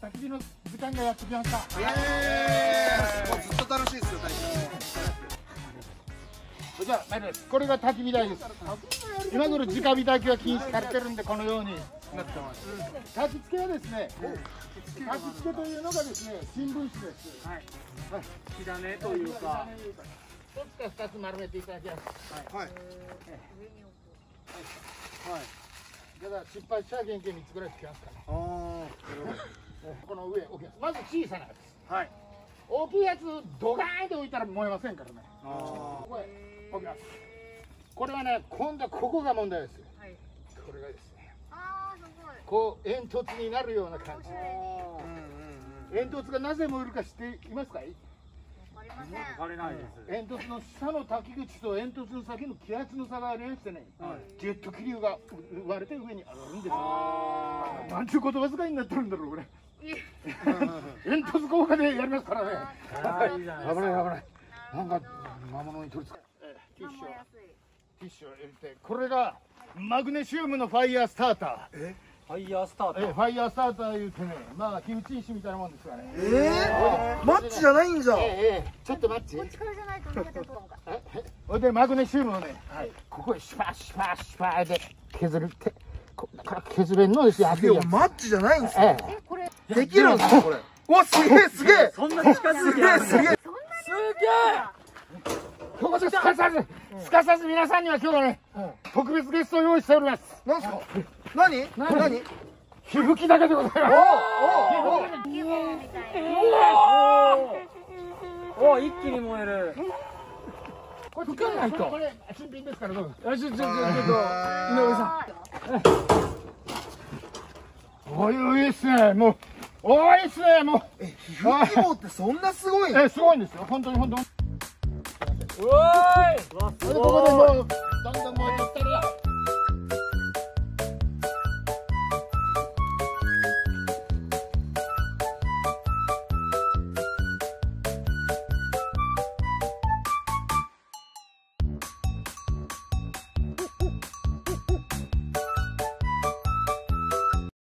焚き火の時間がやってきました。もうずっと楽しいですよ、大将。じゃあ参ります。これが焚き火台です。今頃直火焚きは禁止されてるんで、このようになってます。焚き付けはですね、焚き付けというのがですね、新聞紙です。はい。火種というか、一つか二つ丸めていただきます。はい。だから失敗したら原型3つぐらいつけますから。あこの上置きます。まず小さなやつ。はい。大きいやつドガーンと置いたら燃えませんからね。あ。ここへ置きます。これはね、今度はここが問題です。はい。これがですね、ああ、すごい。こう煙突になるような感じ。煙突がなぜ燃えるか知っていますかい？わかりません。枯れないです。煙突の下の滝口と煙突の先の気圧の差がありましてね、ジェット気流が割れて上に上がるんですよ。なんちゅう言葉遣いになってるんだろうこれ。煙突効果でやりますからね。危ない危ない。なんか魔物に取りつかティッシュを入れて、これがマグネシウムのファイヤースターター。ファイヤースターター。ファイヤースターター言うてね、まあ火打ち石みたいなもんですからね。マッチじゃないんじゃ。ちょっと待って。こっちからじゃないと逃げてると思うか。それでマグネシウムをね、ここへシュパシュパシュパで削るってこっから削れんのですよ。でもマッチじゃないんですよ。これ。できるんですかこれ。わ、すげえすげえ。そんな近づいてやる。すげえ。ここですかさず皆さんには今日はね、特別ゲストを用意しております。なんすか。何？何？火吹きだけでございます。ゲボみたいおお、一気に燃える。これ吹かないと。これ新品ですからどうぞ。ちょっと井上さん。おいですね。もうおいですね。もう。火吹き棒ってそんなすごい？すごいんですよ。本当に本当に。うわーい。ここ